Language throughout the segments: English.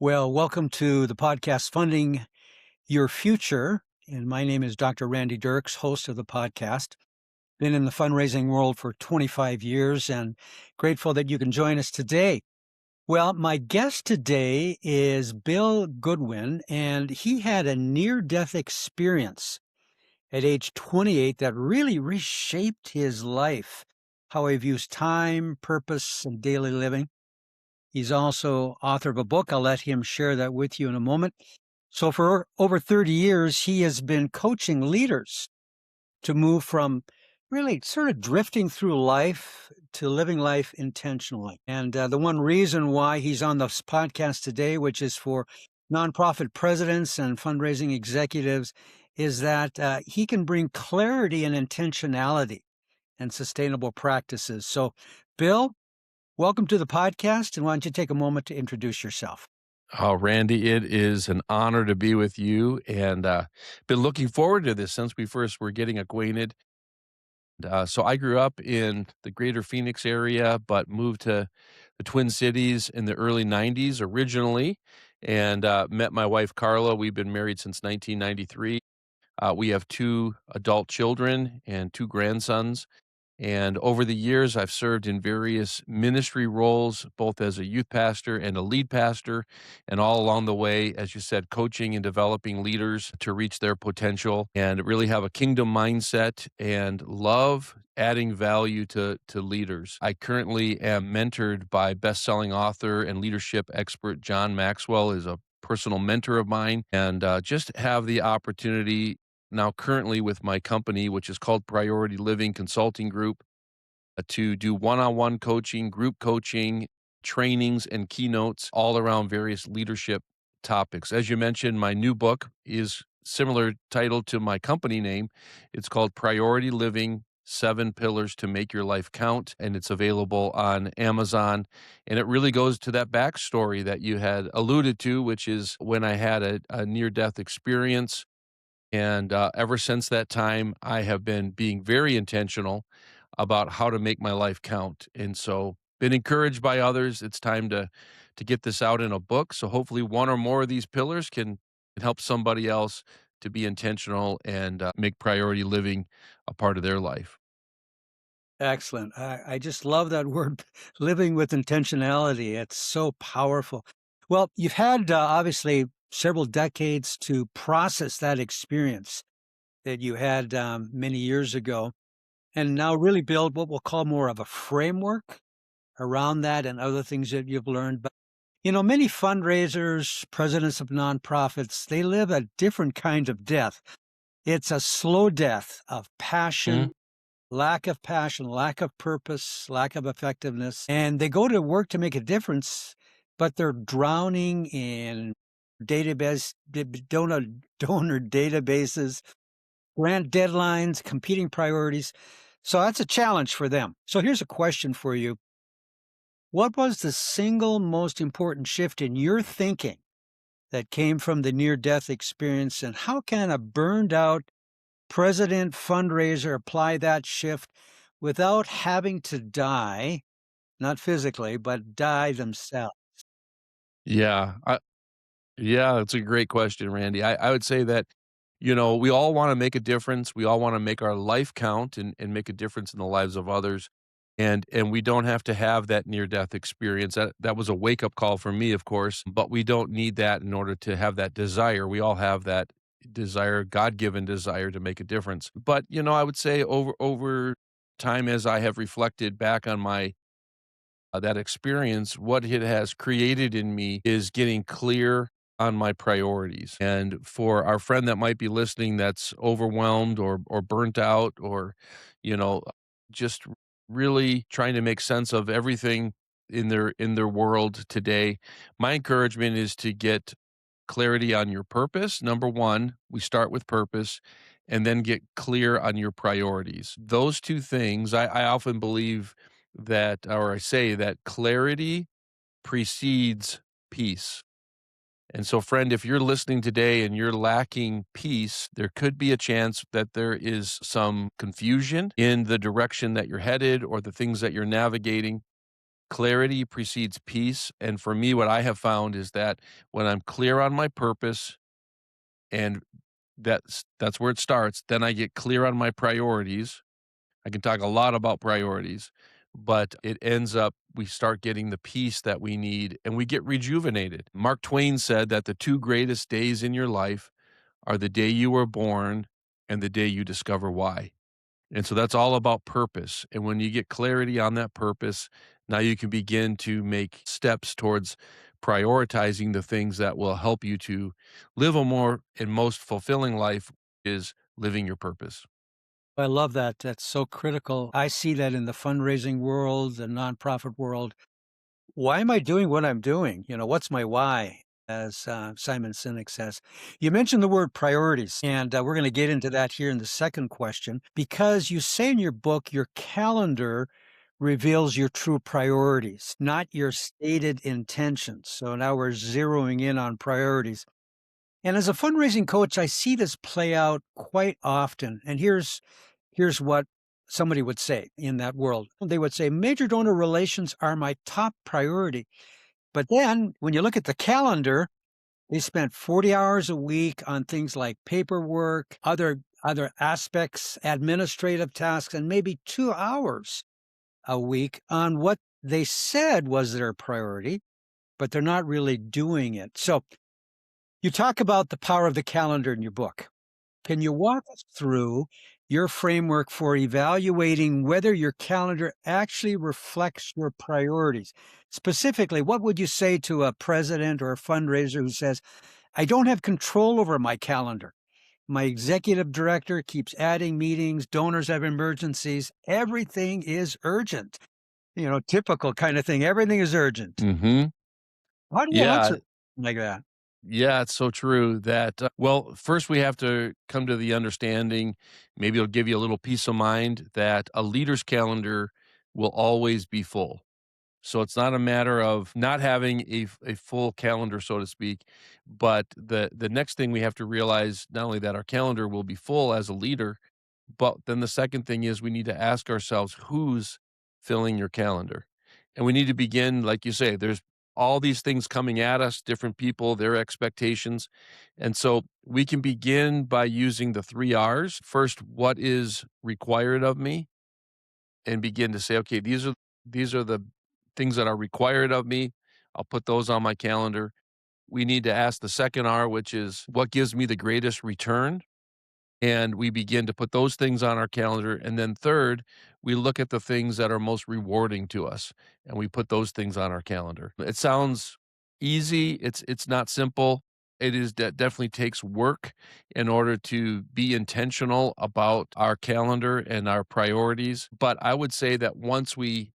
Well, welcome to the podcast Funding Your Future. And my name is Dr. Randy Dirks, host of the podcast. Been in the fundraising world for 25 years and grateful that you can join us today. Well, my guest today is Bill Goodwin, and he had a near death experience at age 28 that really reshaped his life, how he views time, purpose, and daily living. He's also author of a book. I'll let him share that with you in a moment. So for over 30 years, he has been coaching leaders to move from really sort of drifting through life to living life intentionally. And the one reason why he's on this podcast today, which is for nonprofit presidents and fundraising executives, is that he can bring clarity and intentionality and sustainable practices. So, Bill, welcome to the podcast, and why don't you take a moment to introduce yourself? Oh, Randy, it is an honor to be with you, and been looking forward to this since we first were getting acquainted. So I grew up in the greater Phoenix area, but moved to the Twin Cities in the early 90s originally, and met my wife, Carla. We've been married since 1993. We have two adult children and two grandsons. And over the years, I've served in various ministry roles, both as a youth pastor and a lead pastor, and all along the way, as you said, coaching and developing leaders to reach their potential and really have a kingdom mindset and love adding value to leaders. I currently am mentored by best-selling author and leadership expert John Maxwell, is a personal mentor of mine, and just have the opportunity now currently with my company, which is called Priority Living Consulting Group, to do one-on-one coaching, group coaching, trainings, and keynotes all around various leadership topics. As you mentioned, my new book is similar title to my company name. It's called Priority Living: 7 Pillars to Make Your Life Count, and it's available on Amazon. And it really goes to that backstory that you had alluded to, which is when I had a near-death experience. And ever since that time, I have been being very intentional about how to make my life count. And so, been encouraged by others. It's time to get this out in a book. So hopefully, one or more of these pillars can help somebody else to be intentional and make priority living a part of their life. Excellent. I just love that word, living with intentionality. It's so powerful. Well, you've had obviously several decades to process that experience that you had many years ago, and now really build what we'll call more of a framework around that and other things that you've learned. But, many fundraisers, presidents of nonprofits, they live a different kind of death. It's a slow death of Mhm. passion, lack of purpose, lack of effectiveness, and they go to work to make a difference, but they're drowning in database donor databases, grant deadlines, competing priorities. So that's a challenge for them. So here's a question for you. What was the single most important shift in your thinking that came from the near death experience, and how can a burned out president fundraiser apply that shift without having to die, not physically, but die themselves? Yeah, yeah, that's a great question, Randy. I would say that, we all want to make a difference. We all want to make our life count and make a difference in the lives of others. And we don't have to have that near death experience. That was a wake up call for me, of course, but we don't need that in order to have that desire. We all have that desire, God given desire to make a difference. But, I would say over time, as I have reflected back on my that experience, what it has created in me is getting clear on my priorities. And for our friend that might be listening that's overwhelmed or burnt out or, you know, just really trying to make sense of everything in their world today, my encouragement is to get clarity on your purpose. Number one, we start with purpose and then get clear on your priorities. Those two things, I often believe that, or I say that clarity precedes peace. And so, friend, if you're listening today and you're lacking peace, there could be a chance that there is some confusion in the direction that you're headed or the things that you're navigating. clarity precedes peace. And for me, what I have found is that when I'm clear on my purpose, and that's where it starts, then I get clear on my priorities. I can talk a lot about priorities, but it ends up we start getting the peace that we need and we get rejuvenated. Mark Twain said that the two greatest days in your life are the day you were born and the day you discover why. And so that's all about purpose. And when you get clarity on that purpose, now you can begin to make steps towards prioritizing the things that will help you to live a more and most fulfilling life is living your purpose. I love that. That's so critical. I see that in the fundraising world, the nonprofit world. Why am I doing what I'm doing? What's my why? As Simon Sinek says. You mentioned the word priorities, and we're going to get into that here in the second question because you say in your book, your calendar reveals your true priorities, not your stated intentions. So now we're zeroing in on priorities. And as a fundraising coach, I see this play out quite often. And here's what somebody would say in that world. They would say, major donor relations are my top priority. But then when you look at the calendar, they spent 40 hours a week on things like paperwork, other aspects, administrative tasks, and maybe 2 hours a week on what they said was their priority, but they're not really doing it. So you talk about the power of the calendar in your book. Can you walk us through your framework for evaluating whether your calendar actually reflects your priorities? Specifically, what would you say to a president or a fundraiser who says, I don't have control over my calendar? My executive director keeps adding meetings, donors have emergencies, everything is urgent. Typical kind of thing. Everything is urgent. Mhm. How do you Yeah, answer like that? yeah, it's so true that, well, first we have to come to the understanding, maybe it'll give you a little peace of mind that a leader's calendar will always be full. So it's not a matter of not having a full calendar, so to speak, but the next thing we have to realize, not only that our calendar will be full as a leader, but then the second thing is we need to ask ourselves, who's filling your calendar? And we need to begin, like you say, there's all these things coming at us, different people, their expectations. And so we can begin by using the 3 R's. First, what is required of me? And begin to say, okay, these are the things that are required of me. I'll put those on my calendar. We need to ask the second R, which is what gives me the greatest return? And we begin to put those things on our calendar. And then third, we look at the things that are most rewarding to us and we put those things on our calendar. It sounds easy. It's not simple. It is that definitely takes work in order to be intentional about our calendar and our priorities. But I would say that once we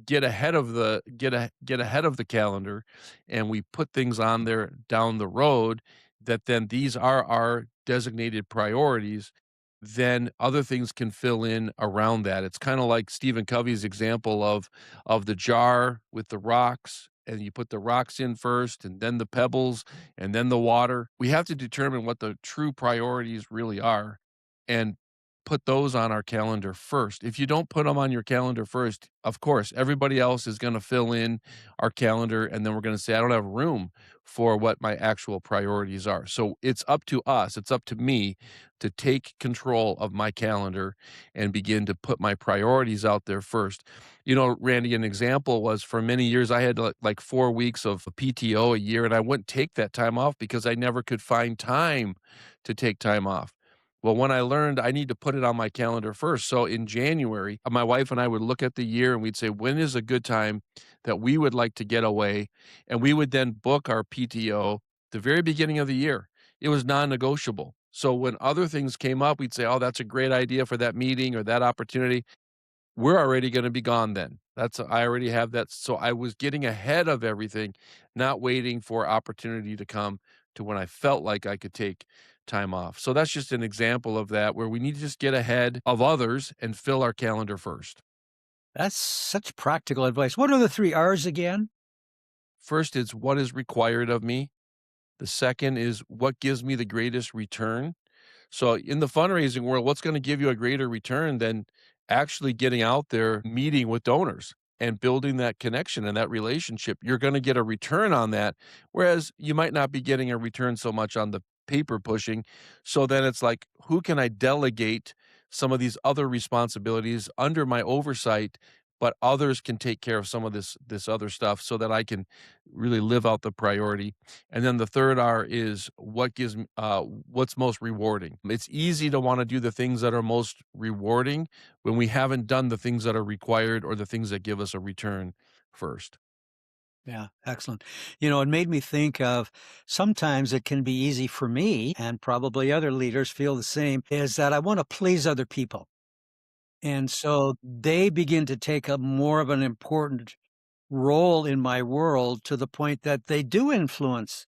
get ahead of the calendar and we put things on there down the road that then these are our designated priorities, then other things can fill in around that. It's kind of like Stephen Covey's example of the jar with the rocks, and you put the rocks in first and then the pebbles and then the water. We have to determine what the true priorities really are and put those on our calendar first. If you don't put them on your calendar first, of course, everybody else is going to fill in our calendar. And then we're going to say, I don't have room for what my actual priorities are. So it's up to us, it's up to me to take control of my calendar and begin to put my priorities out there first. Randy, an example was for many years, I had like 4 weeks of PTO a year, and I wouldn't take that time off because I never could find time to take time off. Well, when I learned I need to put it on my calendar first. So in January, my wife and I would look at the year and we'd say, when is a good time that we would like to get away? And we would then book our PTO the very beginning of the year. It was non negotiable. So when other things came up, we'd say, oh, that's a great idea for that meeting or that opportunity. We're already gonna be gone then. I already have that, so I was getting ahead of everything, not waiting for opportunity to come to when I felt like I could take time off. So that's just an example of that, where we need to just get ahead of others and fill our calendar first. That's such practical advice. What are the 3 R's again? First is what is required of me. The second is what gives me the greatest return. So in the fundraising world, what's gonna give you a greater return than actually getting out there meeting with donors? and building that connection and that relationship, you're gonna get a return on that, whereas you might not be getting a return so much on the paper pushing. So then it's like, who can I delegate some of these other responsibilities under my oversight, but others can take care of some of this other stuff so that I can really live out the priority. And then the third R is what's most rewarding. It's easy to want to do the things that are most rewarding when we haven't done the things that are required or the things that give us a return first. Yeah, excellent. It made me think of sometimes it can be easy for me, and probably other leaders feel the same, is that I want to please other people. And so they begin to take up more of an important role in my world to the point that they do influence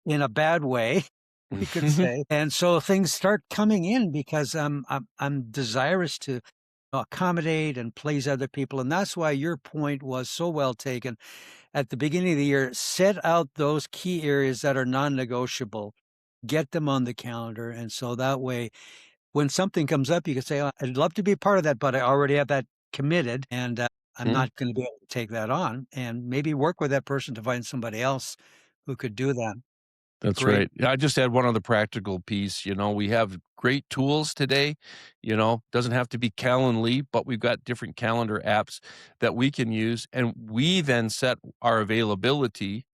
in a bad way, you could say. And so things start coming in because I'm desirous to accommodate and please other people. And that's why your point was so well taken at the beginning of the year. Set out those key areas that are non-negotiable, get them on the calendar. And so that way, when something comes up, you can say, "Oh, I'd love to be a part of that, but I already have that committed and I'm Mhm. not going to be able to take that on," and maybe work with that person to find somebody else who could do that. That's Great. right. Yeah, I just had one other practical piece. We have great tools today. Doesn't have to be Calendly, but we've got different calendar apps that we can use, and we then set our availability,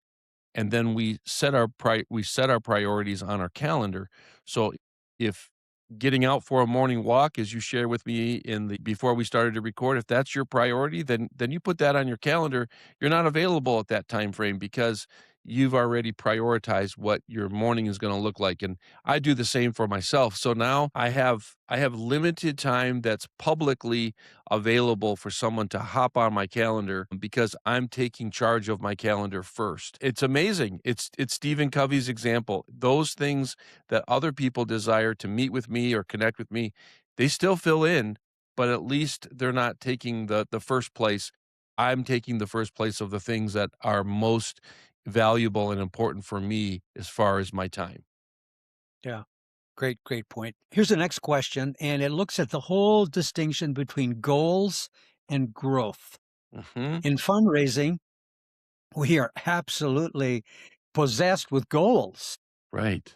and then we set our priorities on our calendar. So if getting out for a morning walk, as you shared with me in the before we started to record, if that's your priority, then you put that on your calendar. You're not available at that time frame because you've already prioritized what your morning is going to look like. And I do the same for myself. So now I have limited time that's publicly available for someone to hop on my calendar because I'm taking charge of my calendar first. It's amazing. It's Stephen Covey's example. Those things that other people desire to meet with me or connect with me, they still fill in, but at least they're not taking the first place. I'm taking the first place of the things that are most valuable and important for me as far as my time. Yeah. Great, great point. Here's the next question, and it looks at the whole distinction between goals and growth. Mhm. In fundraising, we are absolutely possessed with goals. Right.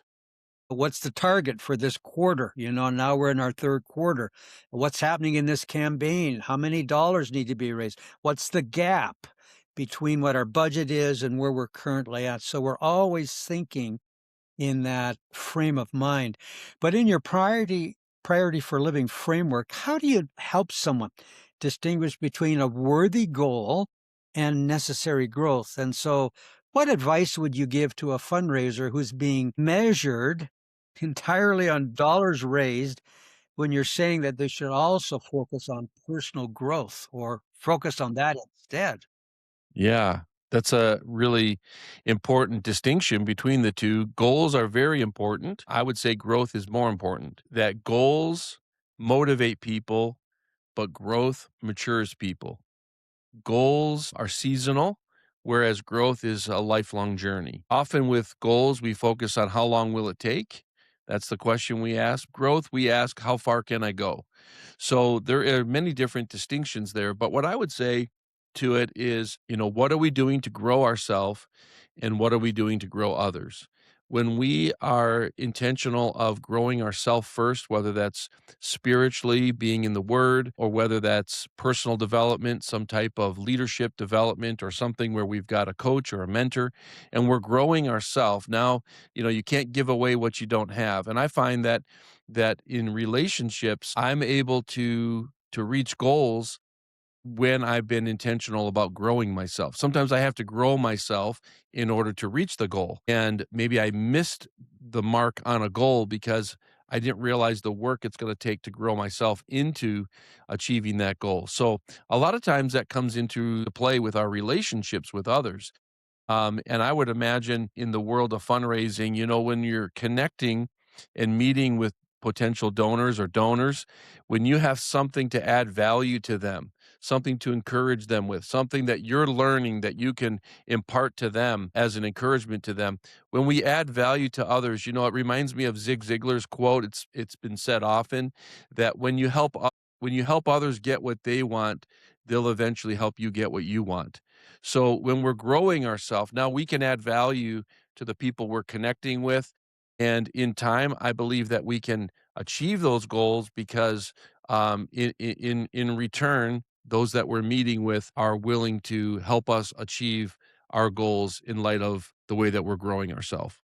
What's the target for this quarter? Now we're in our third quarter. What's happening in this campaign? How many dollars need to be raised? What's the gap between what our budget is and where we're currently at? So we're always thinking in that frame of mind. But in your priority for living framework, how do you help someone distinguish between a worthy goal and necessary growth? And so what advice would you give to a fundraiser who's being measured entirely on dollars raised when you're saying that they should also focus on personal growth or focus on that instead? Yeah, that's a really important distinction between the two. Goals are very important. I would say growth is more important. That goals motivate people, but growth matures people. Goals are seasonal, whereas growth is a lifelong journey. Often with goals, we focus on how long will it take? That's the question we ask. Growth, we ask, how far can I go? So there are many different distinctions there. But what I would say to it is, what are we doing to grow ourselves and what are we doing to grow others? When we are intentional of growing ourselves first, whether that's spiritually being in the word or whether that's personal development, some type of leadership development or something where we've got a coach or a mentor and we're growing ourselves. Now, you can't give away what you don't have. And I find that in relationships, I'm able to reach goals when I've been intentional about growing myself. Sometimes I have to grow myself in order to reach the goal. And maybe I missed the mark on a goal because I didn't realize the work it's going to take to grow myself into achieving that goal. So a lot of times that comes into the play with our relationships with others. And I would imagine in the world of fundraising, when you're connecting and meeting with potential donors or donors, when you have something to add value to them, something to encourage them with, something that you're learning that you can impart to them as an encouragement to them. When we add value to others, it reminds me of Zig Ziglar's quote. It's been said often that when you help others get what they want, they'll eventually help you get what you want. So when we're growing ourselves, now we can add value to the people we're connecting with. And in time, I believe that we can achieve those goals because in return, those that we're meeting with are willing to help us achieve our goals in light of the way that we're growing ourselves.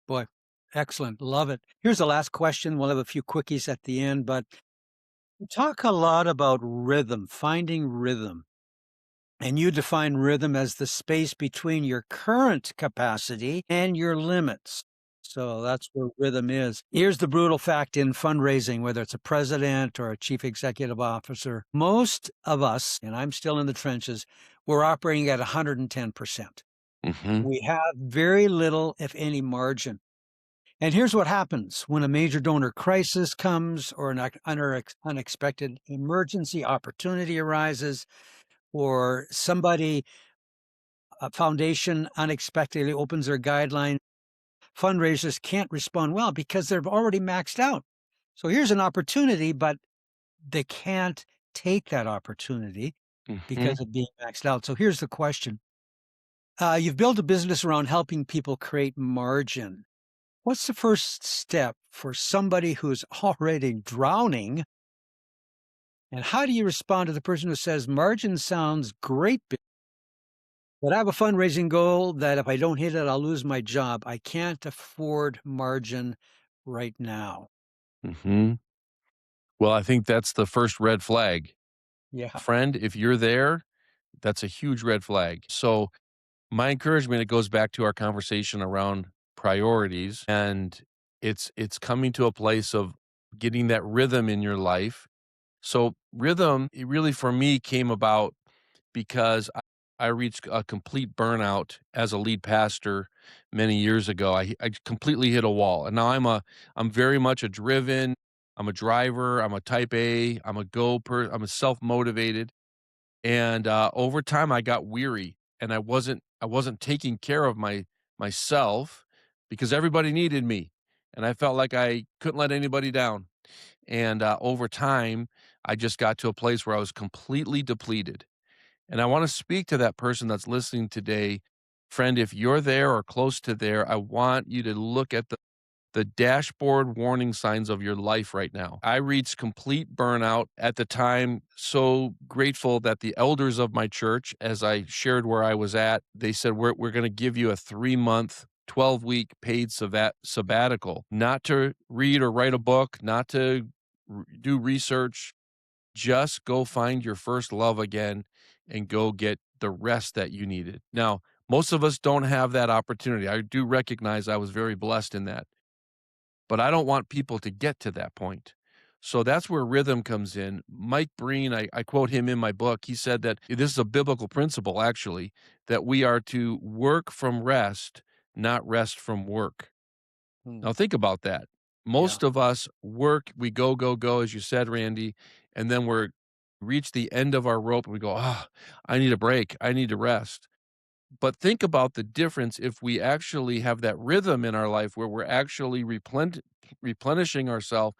Boy, excellent. Love it. Here's the last question. We'll have a few quickies at the end, but we talk a lot about rhythm, finding rhythm. And you define rhythm as the space between your current capacity and your limits. So that's where rhythm is. Here's the brutal fact in fundraising, whether it's a president or a chief executive officer, most of us, and I'm still in the trenches, we're operating at 110%. Hmm. We have very little, if any, margin. And here's what happens when a major donor crisis comes or an unexpected emergency opportunity arises, or somebody, a foundation unexpectedly opens their guideline. Fundraisers can't respond well because they're already maxed out. So here's an opportunity, but they can't take that opportunity Hmm. because of being maxed out. So here's the question. You've built a business around helping people create margin. What's the first step for somebody who's already drowning? And how do you respond to the person who says, margin sounds great, but I have a fundraising goal that if I don't hit it, I'll lose my job. I can't afford margin right now. Hmm. Well, I think that's the first red flag. Yeah. Friend, if you're there, that's a huge red flag. So, my encouragement, it goes back to our conversation around priorities, and it's coming to a place of getting that rhythm in your life. So, rhythm, it really for me came about because I reached a complete burnout as a lead pastor many years ago. I completely hit a wall, and now I'm very much a driven. I'm a driver. I'm a type A. I'm a self motivated, and over time I got weary, and I wasn't taking care of myself because everybody needed me, and I felt like I couldn't let anybody down. And over time, I just got to a place where I was completely depleted, and I want to speak to that person that's listening today. Friend, if you're there or close to there, I want you to look at the dashboard warning signs of your life right now. I reached complete burnout at the time. So grateful that the elders of my church, as I shared where I was at, they said, we're going to give you a 3 month, 12-week paid sabbatical, not to read or write a book, not to do research, just go find your first love again and go get the rest that you needed. Now, most of us don't have that opportunity. I do recognize I was very blessed in that, but I don't want people to get to that point. So that's where rhythm comes in. Mike Breen, I quote him in my book. He said that this is a biblical principle, actually, that we are to work from rest, not rest from work. Hmm. Now, think about that. Yeah. Most of us work, we go, go, go, as you said, Randy, and then we're reach the end of our rope and we go, ah, I need a break. I need to rest. But think about the difference if we actually have that rhythm in our life where we're actually replenishing ourselves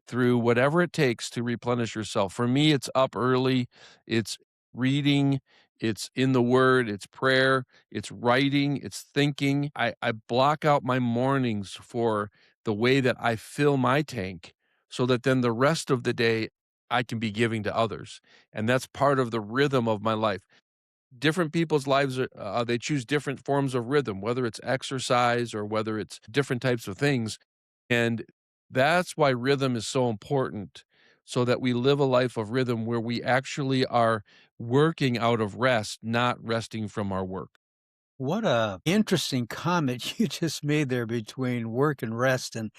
through whatever it takes to replenish yourself. For me, it's up early, it's reading, it's in the word, it's prayer, it's writing, it's thinking. I block out my mornings for the way that I fill my tank so that then the rest of the day I can be giving to others. And that's part of the rhythm of my life. Different people's lives are, they choose different forms of rhythm, whether it's exercise or whether it's different types of things. And that's why rhythm is so important, so that we live a life of rhythm where we actually are working out of rest, not resting from our work. What a interesting comment you just made there between work and rest and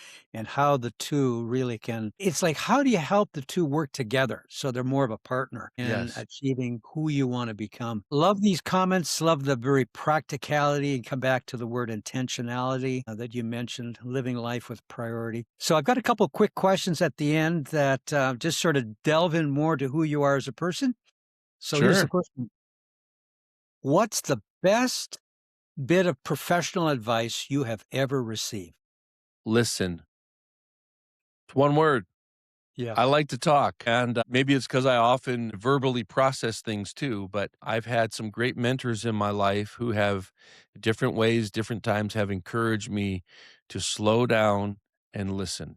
how the two really can, it's like, how do you help the two work together so they're more of a partner in Yes. achieving who you want to become? Love these comments, love the very practicality, and come back to the word intentionality that you mentioned, living life with priority. So I've got a couple quick questions at the end that just sort of delve in more to who you are as a person. So here's the Sure. question. What's the best bit of professional advice you have ever received? Listen. It's one word. Yeah. I like to talk, and maybe it's because I often verbally process things too, but I've had some great mentors in my life who have different ways, different times have encouraged me to slow down and listen.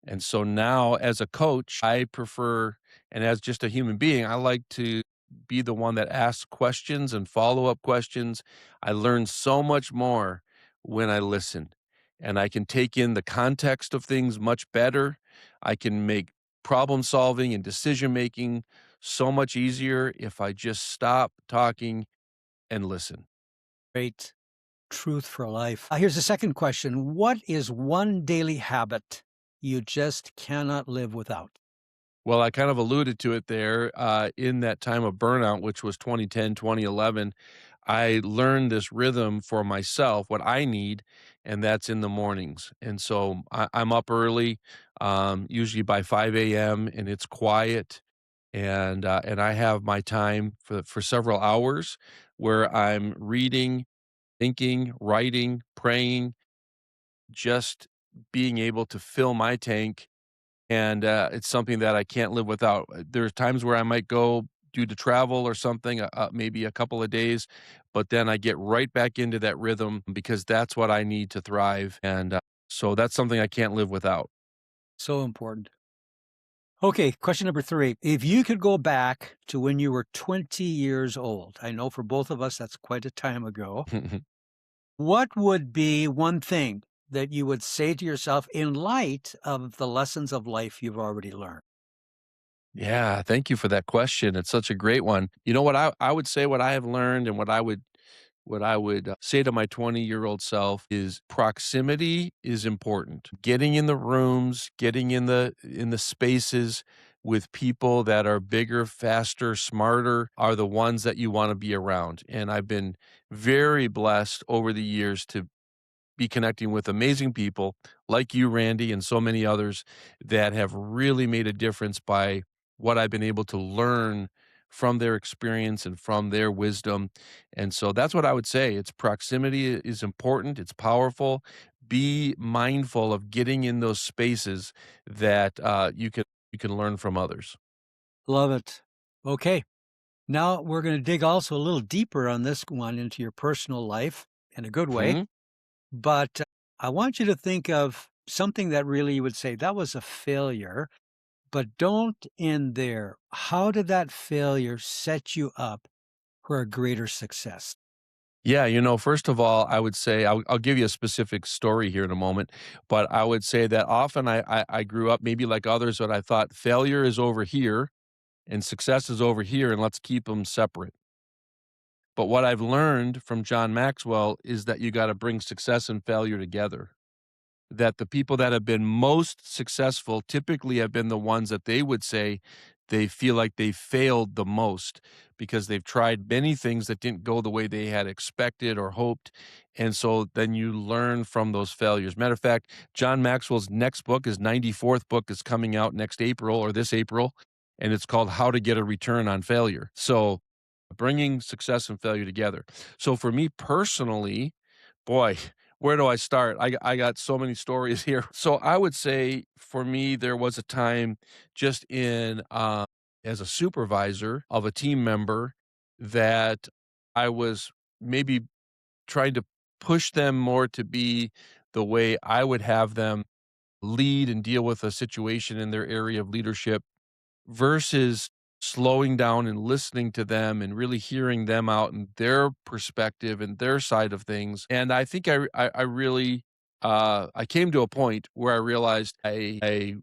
And so now as a coach, I prefer and as just a human being, I like to be the one that asks questions and follow-up questions. I learn so much more when I listen, and I can take in the context of things much better. I can make problem solving and decision making so much easier if I just stop talking and listen. Great truth for life. Here's the second question. What is one daily habit you just cannot live without? Well, I kind of alluded to it there, in that time of burnout, which was 2010, 2011. I learned this rhythm for myself, what I need, and that's in the mornings. And so I'm up early, usually by 5 a.m., and it's quiet. And I have my time for several hours where I'm reading, thinking, writing, praying, just being able to fill my tank and, it's something that I can't live without. There's times where I might go due to travel or something, maybe a couple of days, but then I get right back into that rhythm because that's what I need to thrive, and, so that's something I can't live without. So important. Okay, question number three. If you could go back to when you were 20 years old, I know for both of us that's quite a time ago, what would be one thing that you would say to yourself in light of the lessons of life you've already learned? Yeah, thank you for that question. It's such a great one. You know what I would say what I have learned and what I would say to my 20-year-old self is proximity is important. Getting in the rooms, getting in the spaces with people that are bigger, faster, smarter are the ones that you want to be around. And I've been very blessed over the years to be connecting with amazing people like you, Randy, and so many others that have really made a difference by what I've been able to learn from their experience and from their wisdom. And so that's what I would say. It's proximity is important, it's powerful. Be mindful of getting in those spaces that you can learn from others. Love it. Okay, now we're going to dig also a little deeper on this one into your personal life in a good way. Mhm. But I want you to think of something that really you would say that was a failure, but don't end there. How did that failure set you up for a greater success? Yeah, first of all, I would say I'll give you a specific story here in a moment, but I would say that often I grew up maybe like others that I thought failure is over here and success is over here, and let's keep them separate. But what I've learned from John Maxwell is that you got to bring success and failure together. That the people that have been most successful typically have been the ones that they would say they feel like they failed the most because they've tried many things that didn't go the way they had expected or hoped. And so then you learn from those failures. Matter of fact, John Maxwell's next book, his 94th book, is coming out next April or this April, and it's called How to Get a Return on Failure. So bringing success and failure together. So for me personally, boy, where do I start? I got so many stories here. So I would say for me, there was a time just in as a supervisor of a team member that I was maybe trying to push them more to be the way I would have them lead and deal with a situation in their area of leadership versus slowing down and listening to them and really hearing them out and their perspective and their side of things. And I think I really I came to a point where I realized I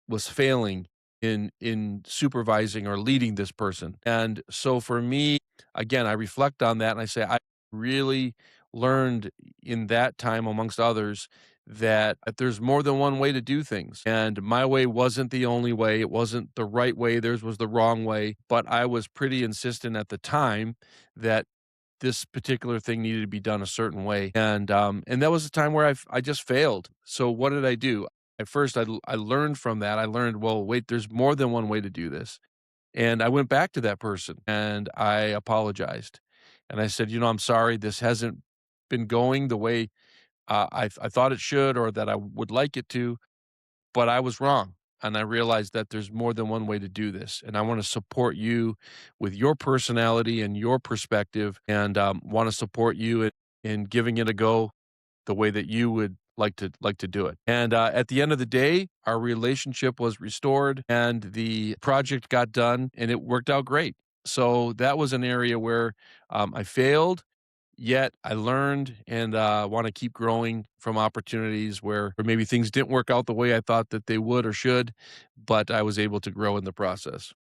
was failing in supervising or leading this person. And so for me, again, I reflect on that and I say I really learned in that time amongst others that there's more than one way to do things. And my way wasn't the only way. It wasn't the right way. Theirs was the wrong way. But I was pretty insistent at the time that this particular thing needed to be done a certain way, and that was a time where I just failed. So what did I do? At first, I learned from that. I learned, well, wait, there's more than one way to do this, and I went back to that person and I apologized, and I said, I'm sorry, this hasn't been going the way I thought it should or that I would like it to, but I was wrong. and I realized that there's more than one way to do this, and I wanna support you with your personality and your perspective, and, wanna support you in giving it a go the way that you would like to do it. And, at the end of the day, our relationship was restored, and the project got done, and it worked out great. So that was an area where, I failed, yet I learned and, wanna keep growing from opportunities where maybe things didn't work out the way I thought that they would or should, but I was able to grow in the process.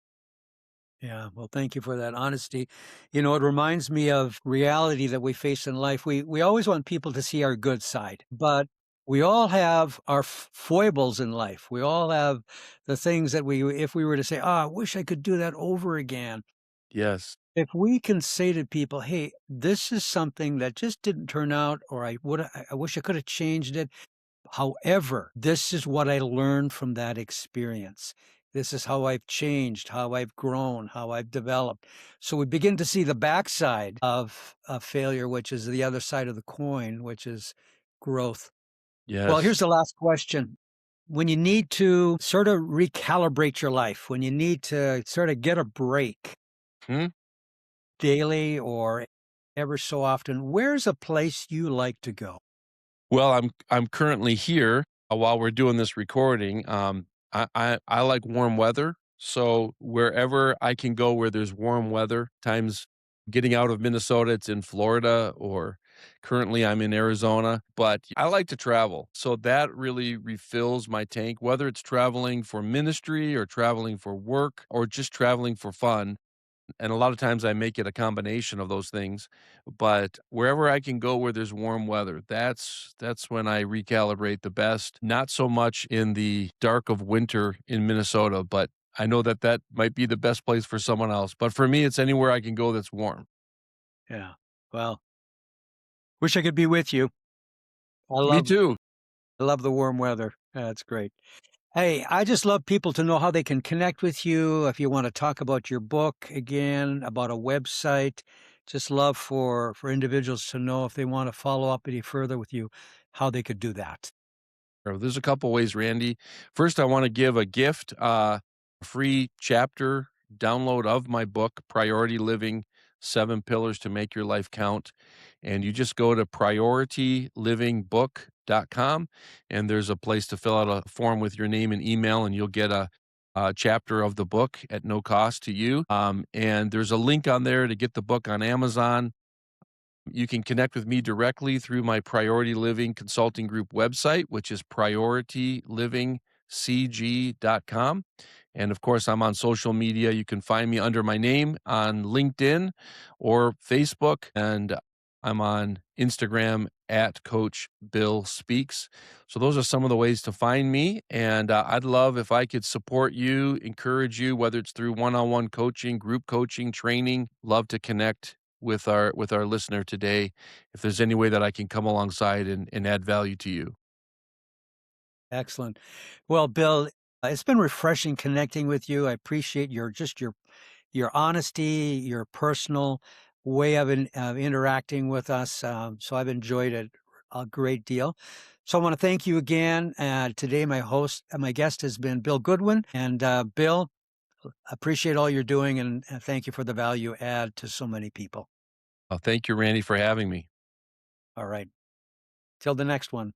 Yeah, well, thank you for that honesty. You know, it reminds me of reality that we face in life. We always want people to see our good side, but we all have our foibles in life. We all have the things that we, if we were to say, "Ah, I wish I could do that over again." Yes. If we can say to people, "Hey, this is something that just didn't turn out, or I wish I could have changed it. However, this is what I learned from that experience. This is how I've changed, how I've grown, how I've developed." So we begin to see the backside of failure, which is the other side of the coin, which is growth. Well, Yes. here's the last question. When you need to sort of recalibrate your life, when you need to sort of get a break Hmm? daily or ever so often, where's a place you like to go? Well, I'm currently here, while we're doing this recording. I like warm weather, so wherever I can go where there's warm weather, times getting out of Minnesota, it's in Florida, or currently I'm in Arizona, but I like to travel. So that really refills my tank, whether it's traveling for ministry or traveling for work or just traveling for fun. And a lot of times I make it a combination of those things, but wherever I can go where there's warm weather, that's when I recalibrate the best. Not so much in the dark of winter in Minnesota, but I know that that might be the best place for someone else. But for me, it's anywhere I can go that's warm. Yeah. Well, wish I could be with you. I Me love too. I love the warm weather. That's great. Hey, I just love people to know how they can connect with you. If you want to talk about your book again, about a website, just love for individuals to know if they want to follow up any further with you, how they could do that. There's a couple ways, Randy. First, I want to give a gift, a free chapter download of my book, Priority Living: 7 Pillars to Make Your Life Count. And you just go to PriorityLivingBook.com, and there's a place to fill out a form with your name and email, and you'll get a chapter of the book at no cost to you. And there's a link on there to get the book on Amazon. You can connect with me directly through my Priority Living Consulting Group website, which is PriorityLivingCG.com. And of course, I'm on social media. You can find me under my name on LinkedIn or Facebook, and I'm on Instagram at Coach Bill Speaks. So those are some of the ways to find me. And I'd love if I could support you, encourage you, whether it's through one-on-one coaching, group coaching, training. Love to connect with our listener today, if there's any way that I can come alongside and add value to you. Excellent. Well, Bill, it's been refreshing connecting with you. I appreciate your honesty, your personal way of interacting with us. So I've enjoyed it a great deal. So I want to thank you again. Today, my guest has been Bill Goodwin, and Bill, appreciate all you're doing, and thank you for the value add to so many people. Thank you, Randy, for having me. All right, till the next one.